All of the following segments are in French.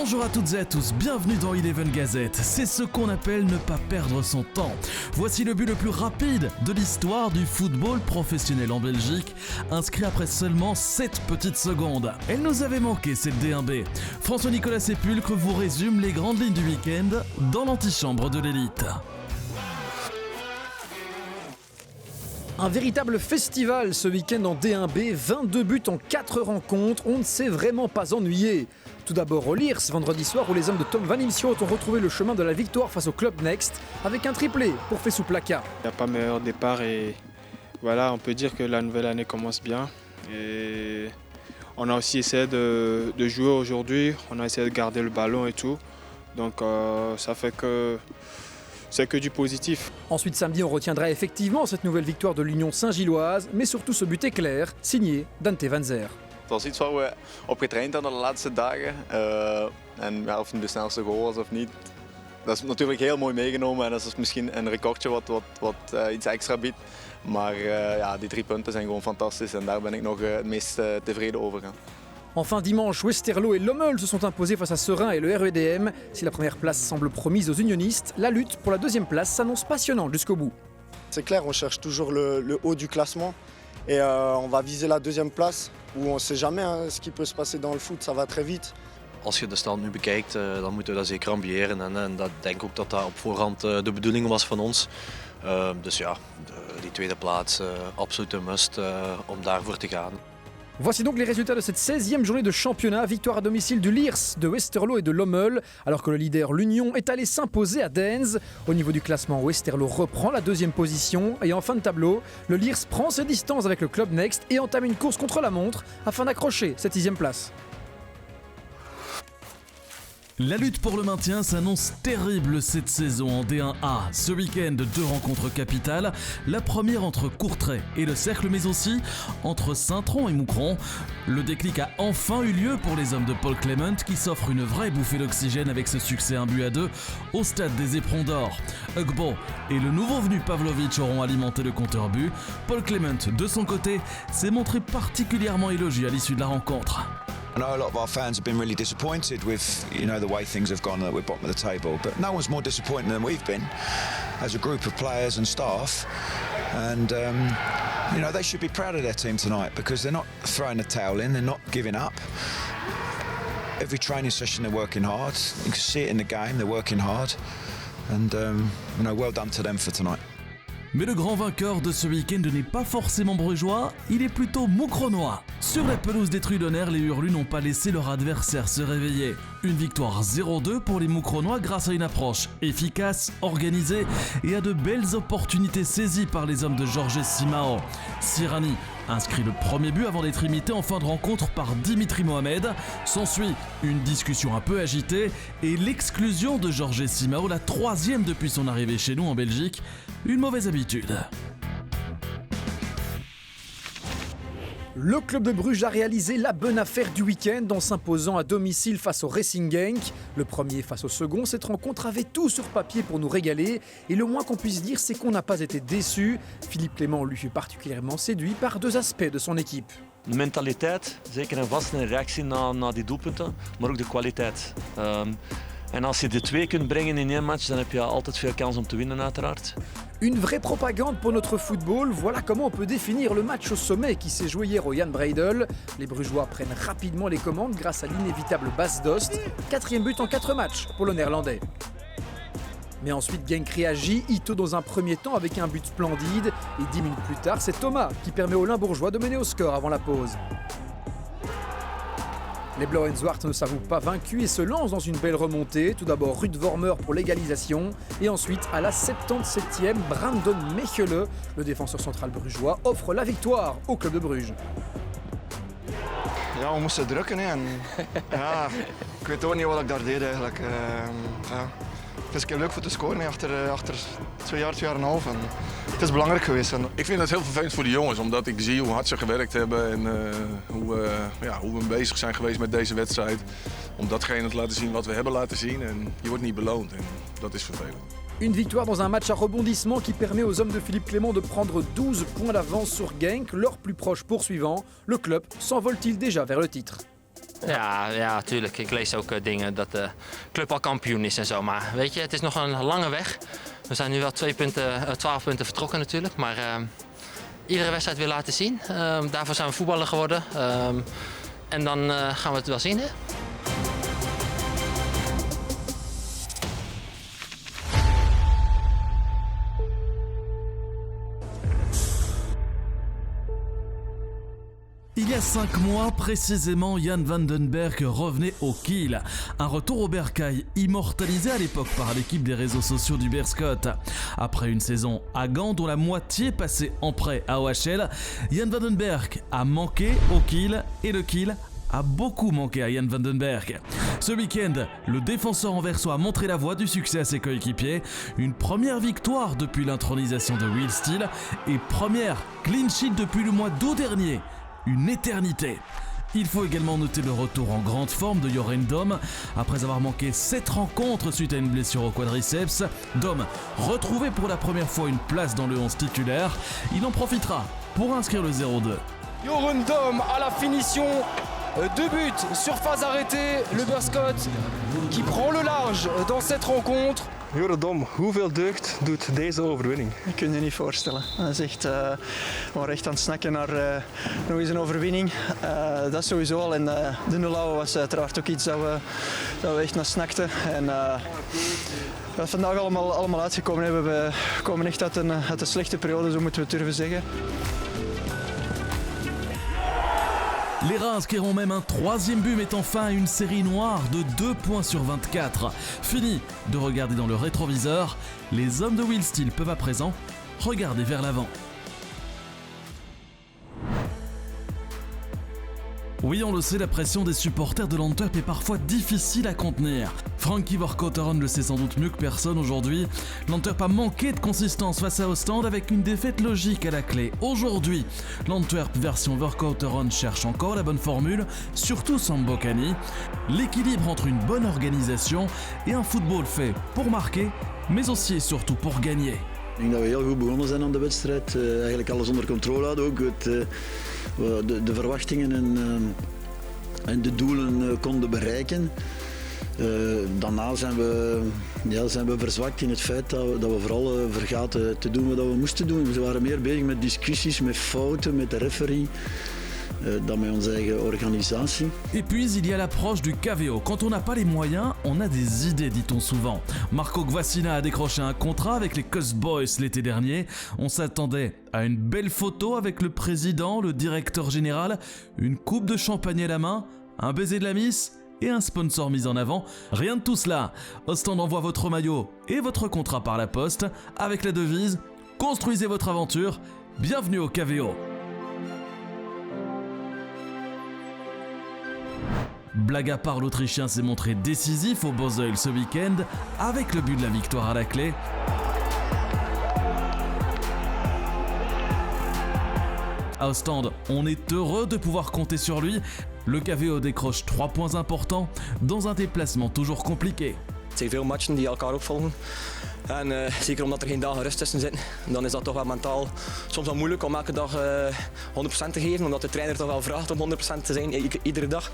Bonjour à toutes et à tous, bienvenue dans Eleven Gazette. C'est ce qu'on appelle ne pas perdre son temps. Voici le but le plus rapide de l'histoire du football professionnel en Belgique, inscrit après seulement 7 petites secondes. Elle nous avait manqué cette D1B. François-Nicolas Sépulcre vous résume les grandes lignes du week-end dans l'antichambre de l'élite. Un véritable festival ce week-end en D1B, 22 buts en 4 rencontres, on ne s'est vraiment pas ennuyé. Tout d'abord au Liers, vendredi soir, où les hommes de Tom Van Imschoot ont retrouvé le chemin de la victoire face au Club Next, avec un triplé pour Fessou Plaka. Il n'y a pas meilleur départ et voilà, on peut dire que la nouvelle année commence bien. Et on a aussi essayé de jouer aujourd'hui, on a essayé de garder le ballon et tout. Donc ça fait que c'est que du positif. Ensuite samedi, on retiendra effectivement cette nouvelle victoire de l'Union Saint-Gilloise, mais surtout ce but éclair, signé Dante Van Zer. Het was iets waar we op getraind hadden de laatste dagen. En ja, of het nu de snelste goal was of niet, dat is natuurlijk heel mooi meegenomen. En dat is misschien een recordje wat iets extra biedt. Maar ja, die 3 punten zijn gewoon fantastisch en daar ben ik nog het meest tevreden over. Enfin dimanche, Westerlo et Lommel se sont imposés face à Serein et le REDM. Si la première place semble promise aux unionistes, la lutte pour la deuxième place s'annonce passionnante jusqu'au bout. C'est clair, on cherche toujours le haut du classement et on va viser la deuxième place où on ne sait jamais ce qui peut se passer dans le foot, ça va très vite. Als je de stand nu bekijkt, dan moeten we dat zeker ambiëren en dat denk ik ook dat dat op voorhand de bedoeling was van ons. Dus ja, die tweede plaats, absoluut een must om daarvoor te gaan. Voici donc les résultats de cette 16e journée de championnat. Victoire à domicile du Liers, de Westerlo et de Lommel, alors que le leader l'Union est allé s'imposer à Dens. Au niveau du classement, Westerlo reprend la deuxième position. Et en fin de tableau, le Liers prend ses distances avec le Club Next et entame une course contre la montre afin d'accrocher cette 6e place. La lutte pour le maintien s'annonce terrible cette saison en D1A. Ce week-end, 2 rencontres capitales. La première entre Courtrai et le Cercle, mais aussi entre Saint-Tron et Moucron. Le déclic a enfin eu lieu pour les hommes de Paul Clement qui s'offrent une vraie bouffée d'oxygène avec ce succès 1-2 au stade des Éperons d'Or. Ugbo et le nouveau venu Pavlovic auront alimenté le compteur but. Paul Clement, de son côté, s'est montré particulièrement élogieux à l'issue de la rencontre. I know a lot of our fans have been really disappointed with, the way things have gone, that we're bottom of the table. But no one's more disappointed than we've been as a group of players and staff. And, they should be proud of their team tonight because they're not throwing the towel in, they're not giving up. Every training session they're working hard. You can see it in the game, they're working hard. And, well done to them for tonight. Mais le grand vainqueur de ce week-end n'est pas forcément brugeois, il est plutôt moucronois. Sur la pelouse des Trudonnaires, les Hurlus n'ont pas laissé leur adversaire se réveiller. Une victoire 0-2 pour les moucronois grâce à une approche efficace, organisée et à de belles opportunités saisies par les hommes de Jorge Simao. Sirani inscrit le premier but avant d'être imité en fin de rencontre par Dimitri Mohamed. S'ensuit une discussion un peu agitée et l'exclusion de Jorge Simao, la 3e depuis son arrivée chez nous en Belgique. Une mauvaise habitude. Le club de Bruges a réalisé la bonne affaire du week-end en s'imposant à domicile face au Racing Genk. Le premier face au second, cette rencontre avait tout sur papier pour nous régaler. Et le moins qu'on puisse dire, c'est qu'on n'a pas été déçus. Philippe Clément lui fut particulièrement séduit par 2 aspects de son équipe. De mentaliteit, zeker en vast een reactie na die doelpunten, maar ook de kwaliteit. En als je de 2 kunt brengen in 1 match, dan heb je altijd veel kans om te winnen uiteraard. Une vraie propagande pour notre football, voilà comment on peut définir le match au sommet qui s'est joué hier au Jan Breidel. Les Brugeois prennent rapidement les commandes grâce à l'inévitable Bas Dost, 4e but en 4 matchs pour le Néerlandais. Mais ensuite Genk réagit, Ito dans un premier temps avec un but splendide et 10 minutes plus tard c'est Thomas qui permet aux Limbourgeois de mener au score avant la pause. Les Blauenzwart ne s'avouent pas vaincus et se lancent dans une belle remontée. Tout d'abord Ruud Vormer pour l'égalisation et ensuite à la 77e, Brandon Mechelen, le défenseur central brugeois, offre la victoire au club de Bruges. Ja, we moesten drukken hè. En, ja, ik weet ook niet wat ik daar deed eigenlijk. Het is een keer leuk voor te scoren achter 2 jaar, 2,5 jaar. En het is belangrijk geweest. Ik vind het heel vervelend voor de jongens, omdat ik zie hoe hard ze gewerkt hebben en hoe we bezig zijn geweest met deze wedstrijd. Om datgene te laten zien wat we hebben laten zien en je wordt niet beloond en dat is vervelend. Une victoire dans un match à rebondissement qui permet aux hommes de Philippe Clément de prendre 12 points d'avance sur Genk, leur plus proche poursuivant. Le club s'envole-t-il déjà vers le titre ? Ja, tuurlijk. Ik lees ook dingen dat de club al kampioen is en zo. Maar weet je, het is nog een lange weg. We zijn nu wel 12 punten vertrokken natuurlijk. Maar iedere wedstrijd weer laten zien. Daarvoor zijn we voetballer geworden. En dan gaan we het wel zien, hè? Il y a 5 mois, précisément, Jan van den Berg revenait au Kiel. Un retour au bercail immortalisé à l'époque par l'équipe des réseaux sociaux du Beerschot. Après une saison à Gand dont la moitié passait en prêt à OHL, Jan van den Berg a manqué au Kiel et le Kiel a beaucoup manqué à Jan van den Berg. Ce week-end, le défenseur anversois a montré la voie du succès à ses coéquipiers. Une première victoire depuis l'intronisation de Will Steele et première clean sheet depuis le mois d'août dernier. Une éternité. Il faut également noter le retour en grande forme de Joren Dom. Après avoir manqué 7 rencontres suite à une blessure au quadriceps, Dom retrouvé pour la première fois une place dans le 11 titulaire. Il en profitera pour inscrire le 0-2. Joren Dom à la finition, 2 buts sur phase arrêtée. Le Beerschot qui prend le large dans cette rencontre. Joren Dom, hoeveel deugd doet deze overwinning? Ik kan je niet voorstellen. Dat is echt, we waren echt aan het snakken naar nog eens een overwinning. Dat sowieso al. En de 0 was uiteraard ook iets dat we echt naar snakten. En wat vandaag allemaal uitgekomen hebben, we komen echt uit een slechte periode, zo moeten we het durven zeggen. Les Rats inscriront même un 3e but mettant fin à une série noire de 2 points sur 24. Fini de regarder dans le rétroviseur, les hommes de Will Steele peuvent à présent regarder vers l'avant. Oui, on le sait, la pression des supporters de l'Antwerp est parfois difficile à contenir. Frankie Vercauteren le sait sans doute mieux que personne aujourd'hui. L'Antwerp a manqué de consistance face à Ostende avec une défaite logique à la clé. Aujourd'hui, l'Antwerp version Vercauteren cherche encore la bonne formule, surtout sans Mbokani. L'équilibre entre une bonne organisation et un football fait pour marquer, mais aussi et surtout pour gagner. Ik denk dat we heel goed begonnen zijn aan de wedstrijd. Eigenlijk alles onder controle hadden. Ook de verwachtingen en de doelen konden bereiken. Daarna zijn we verzwakt in het feit dat we vooral vergaten te doen wat we moesten doen. We waren meer bezig met discussies, met fouten, met de referee. Dans onze eigen organisation. Et puis il y a l'approche du KVO. Quand on n'a pas les moyens, on a des idées, dit-on souvent. Marco Gvassina a décroché un contrat avec les Cuss Boys l'été dernier. On s'attendait à une belle photo avec le président, le directeur général, une coupe de champagne à la main, un baiser de la miss et un sponsor mis en avant. Rien de tout cela. Ostende envoie votre maillot et votre contrat par la poste avec la devise « Construisez votre aventure, bienvenue au KVO ». Blague à part, l'Autrichien s'est montré décisif au Bosuil ce week-end avec le but de la victoire à la clé. À Ostende, on est heureux de pouvoir compter sur lui. Le KVO décroche 3 points importants dans un déplacement toujours compliqué. Het zijn veel matchen die elkaar opvolgen. En zeker omdat er geen dagen rust tussen zitten, dan is dat toch wel mentaal soms wel moeilijk om elke dag 100% te geven. Omdat de trainer toch wel vraagt om 100% te zijn iedere dag.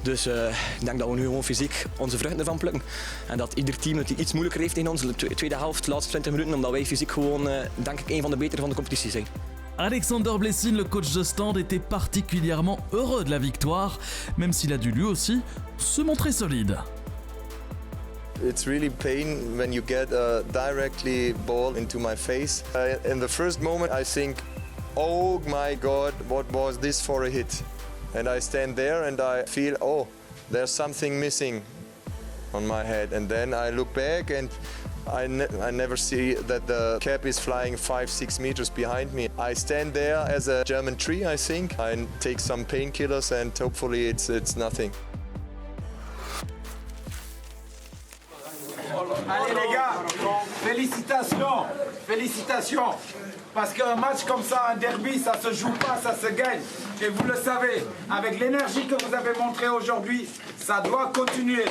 Dus ik denk dat we nu gewoon fysiek onze vruchten ervan plukken. En dat ieder team het iets moeilijker heeft in onze tweede helft, de laatste 20 minuten. Omdat wij fysiek gewoon, denk ik, een van de betere van de competitie zijn. Alexander Blessing, le coach d'Ostende, était particulièrement heureux de la victoire, même s'il a dû lui aussi se montrer solide. It's really pain when you get a directly ball into my face. In the first moment I think, oh my God, what was this for a hit? And I stand there and I feel, oh, there's something missing on my head. And then I look back and I never see that the cap is flying 5-6 meters behind me. I stand there as a German tree, I think. I take some painkillers and hopefully it's nothing. Allez les gars, félicitations, félicitations. Parce qu'un match comme ça, un derby, ça se joue pas, ça se gagne. Et vous le savez, avec l'énergie que vous avez montrée aujourd'hui, ça doit continuer.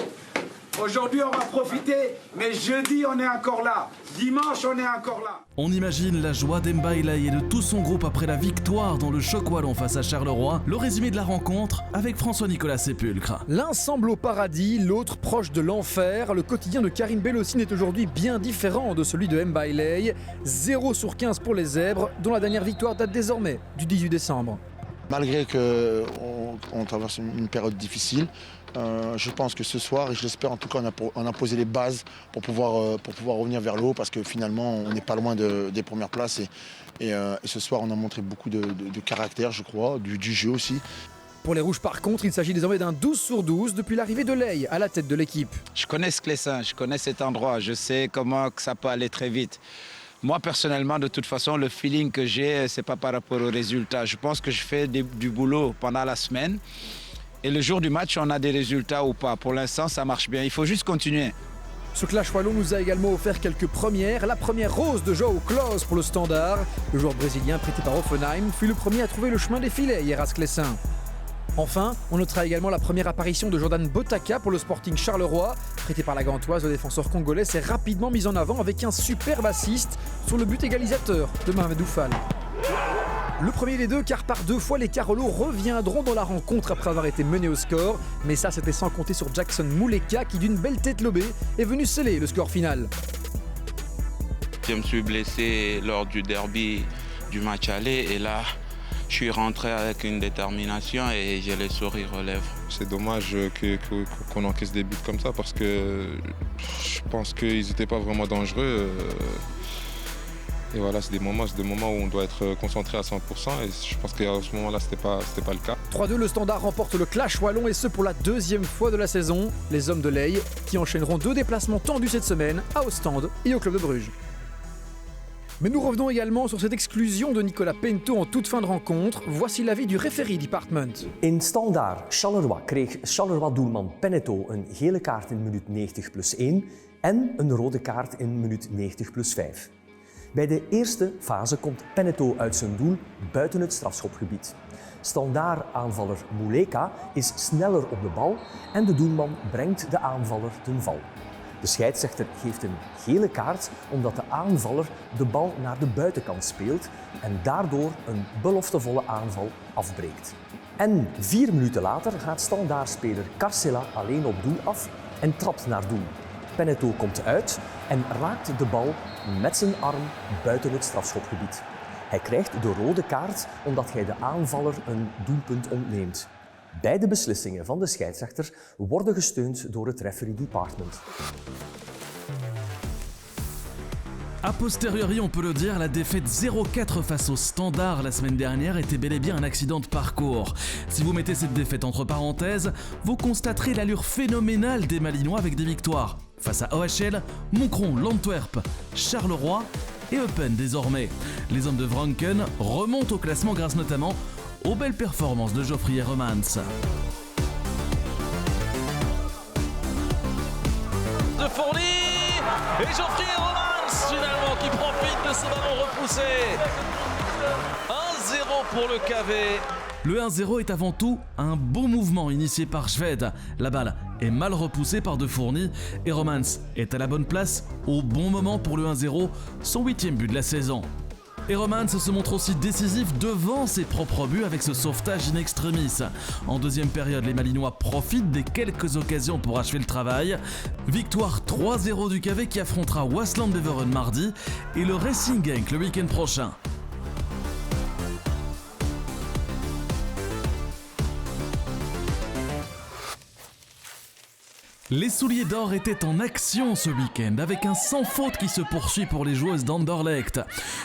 Aujourd'hui, on va profiter, mais jeudi, on est encore là. Dimanche, on est encore là. On imagine la joie d'Mbaïlaï et de tout son groupe après la victoire dans le choc wallon face à Charleroi. Le résumé de la rencontre avec François-Nicolas Sépulcre. L'un semble au paradis, l'autre proche de l'enfer. Le quotidien de Karim Bellossine est aujourd'hui bien différent de celui de Mbaïlaï. 0 sur 15 pour les Zèbres, dont la dernière victoire date désormais du 18 décembre. Malgré qu'on traverse une période difficile, je pense que ce soir, et je l'espère en tout cas, on a posé les bases pour pouvoir revenir vers le haut, parce que finalement on n'est pas loin des premières places et ce soir on a montré beaucoup de caractère, je crois, du jeu aussi. Pour les Rouges par contre, il s'agit désormais d'un 12 sur 12 depuis l'arrivée de Ley à la tête de l'équipe. Je connais Sclessin, je connais cet endroit, je sais comment que ça peut aller très vite. Moi, personnellement, de toute façon, le feeling que j'ai, c'est pas par rapport aux résultats. Je pense que je fais du boulot pendant la semaine. Et le jour du match, on a des résultats ou pas. Pour l'instant, ça marche bien. Il faut juste continuer. Ce clash wallon nous a également offert quelques premières. La première rose de João Klose pour le Standard. Le joueur brésilien prêté par Hoffenheim fut le premier à trouver le chemin des filets hier à Sclessin. Enfin, on notera également la première apparition de Jordan Botaka pour le Sporting Charleroi. Prêté par la Gantoise, le défenseur congolais s'est rapidement mis en avant avec un superbe assist sur le but égalisateur de Mamadou Fall. Le premier des deux, car par 2 fois les Carolos reviendront dans la rencontre après avoir été menés au score. Mais ça, c'était sans compter sur Jackson Mouleka qui, d'une belle tête lobée, est venu sceller le score final. Je me suis blessé lors du derby du match aller et là, je suis rentré avec une détermination et j'ai les sourires aux lèvres. C'est dommage qu'on encaisse des buts comme ça parce que je pense qu'ils n'étaient pas vraiment dangereux. Et voilà, c'est des moments où on doit être concentré à 100% et je pense qu'à ce moment-là, c'était pas le cas. 3-2, le Standard remporte le clash wallon et ce pour la 2e fois de la saison. Les hommes de Ley qui enchaîneront 2 déplacements tendus cette semaine à Ostende et au Club de Bruges. Mais nous revenons également sur cette exclusion de Nicolas Pinto en toute fin de rencontre. Voici l'avis du referee department. In Standard Charleroi kreeg Charleroi-doelman Penneto een gele kaart in minuut 90+1 en een rode kaart in minuut 90+5. Bij de eerste fase komt Penneto uit zijn doel buiten het strafschopgebied. Standaard-aanvaller Mouleka is sneller op de bal en de doelman brengt de aanvaller ten val. De scheidsrechter geeft een gele kaart omdat de aanvaller de bal naar de buitenkant speelt en daardoor een beloftevolle aanval afbreekt. En 4 minuten later gaat Standaard-speler Carcela alleen op doel af en trapt naar doel. Penneto komt uit en raakt de bal met zijn arm buiten het strafschopgebied. Hij krijgt de rode kaart omdat hij de aanvaller een doelpunt ontneemt. Beide beslissingen van de scheidsrechter worden gesteund door het referee department. A posteriori, on peut le dire, la défaite 0-4 face au Standard la semaine dernière était bel et bien un accident de parcours. Si vous mettez cette défaite entre parenthèses, vous constaterez l'allure phénoménale des Malinois avec des victoires face à OHL, Moncron, l'Antwerp, Charleroi et Eupen désormais. Les hommes de Wranken remontent au classement grâce notamment aux belles performances de Geoffrey Hermans. De Fourni et Geoffrey Hermans finalement qui profite de ce ballon repoussé. 1-0 pour le KV. Le 1-0 est avant tout un beau mouvement initié par Schwed. La balle est mal repoussée par De Fourny et Hermans est à la bonne place au bon moment pour le 1-0, son 8e but de la saison. Hermans se montre aussi décisif devant ses propres buts avec ce sauvetage in extremis. En deuxième période, les Malinois profitent des quelques occasions pour achever le travail. Victoire 3-0 du KV qui affrontera Waasland Beveren mardi et le Racing Genk le week-end prochain. Les souliers d'or étaient en action ce week-end avec un sans faute qui se poursuit pour les joueuses d'Anderlecht.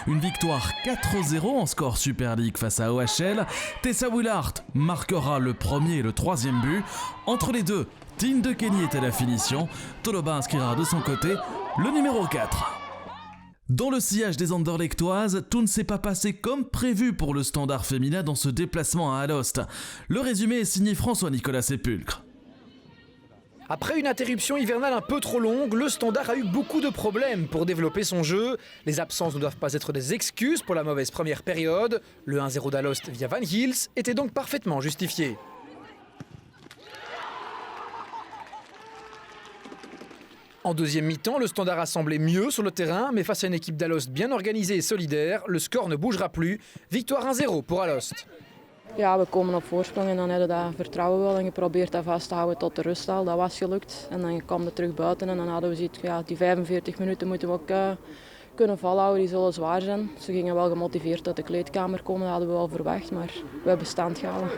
Une victoire 4-0 en score Super League face à OHL. Tessa Willard marquera le premier et le 3e but. Entre les deux, Tine de Kenny est à la finition. Toloba inscrira de son côté le numéro 4. Dans le sillage des Anderlechtoises, tout ne s'est pas passé comme prévu pour le Standard féminin dans ce déplacement à Alost. Le résumé est signé François-Nicolas Sépulcre. Après une interruption hivernale un peu trop longue, le Standard a eu beaucoup de problèmes pour développer son jeu. Les absences ne doivent pas être des excuses pour la mauvaise première période. Le 1-0 d'Alost via Van Hils était donc parfaitement justifié. En deuxième mi-temps, le Standard a semblé mieux sur le terrain, mais face à une équipe d'Alost bien organisée et solidaire, le score ne bougera plus. Victoire 1-0 pour Alost. Ja, we komen op voorsprong en dan hebben we dat vertrouwen wel en geprobeerd dat vast te houden tot de rust al. Dat was gelukt en dan kwam het terug buiten en dan hadden we zoiets, ja, die 45 minuten moeten we ook kunnen volhouden, die zullen zwaar zijn. Ze gingen wel gemotiveerd uit de kleedkamer komen, dat hadden we wel verwacht, maar we hebben stand gehouden.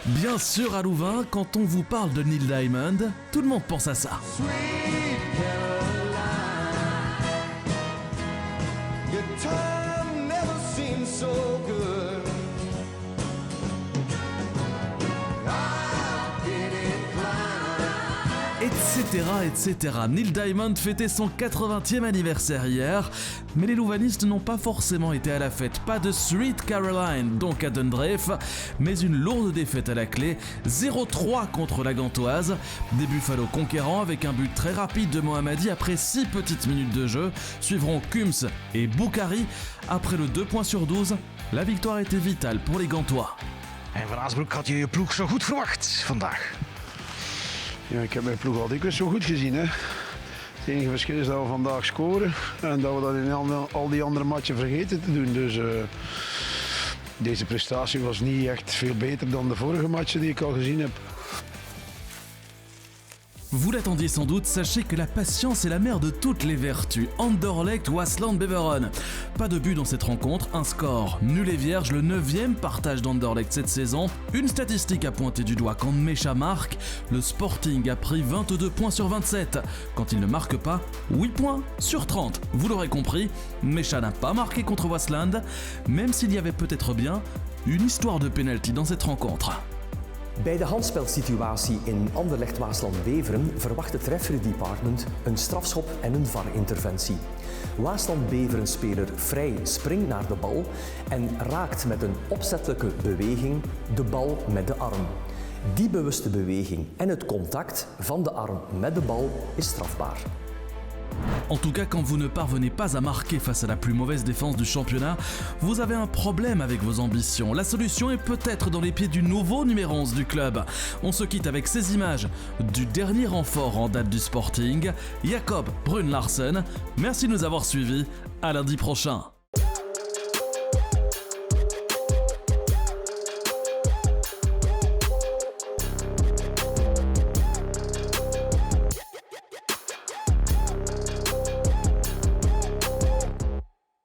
Bien sûr, à Louvain, quand on vous parle de Neil Diamond, tout le monde pense à ça. Etc. Neil Diamond fêtait son 80e anniversaire hier, mais les louvanistes n'ont pas forcément été à la fête. Pas de Sweet Caroline, donc à Dundreef, mais une lourde défaite à la clé, 0-3 contre la Gantoise. Des Buffalo conquérants avec un but très rapide de Mohammadi après 6 petites minutes de jeu. Suivront Kums et Boukari. Après le 2 points sur 12, la victoire était vitale pour les Gantois. En Van Aasbroek, had je je ploeg zo goed verwacht vandaag? Ja, ik heb mijn ploeg al dikwijls zo goed gezien. Hè. Het enige verschil is dat we vandaag scoren en dat we dat in al die andere matchen vergeten te doen. Dus deze prestatie was niet echt veel beter dan de vorige matchen die ik al gezien heb. Vous l'attendiez sans doute, sachez que la patience est la mère de toutes les vertus. Anderlecht, Waasland, Beveren. Pas de but dans cette rencontre, un score nul et vierge, le 9e partage d'Anderlecht cette saison. Une statistique à pointer du doigt quand Mécha marque. Le Sporting a pris 22 points sur 27. Quand il ne marque pas, 8 points sur 30. Vous l'aurez compris, Mécha n'a pas marqué contre Waasland, même s'il y avait peut-être bien une histoire de penalty dans cette rencontre. Bij de handspelsituatie in Anderlecht-Waasland-Beveren verwacht het referee department een strafschop en een VAR-interventie. Waasland-Beveren-speler Vrij springt naar de bal en raakt met een opzettelijke beweging de bal met de arm. Die bewuste beweging en het contact van de arm met de bal is strafbaar. En tout cas, quand vous ne parvenez pas à marquer face à la plus mauvaise défense du championnat, vous avez un problème avec vos ambitions. La solution est peut-être dans les pieds du nouveau numéro 11 du club. On se quitte avec ces images du dernier renfort en date du Sporting, Jakob Brun Larsen. Merci de nous avoir suivis, à lundi prochain.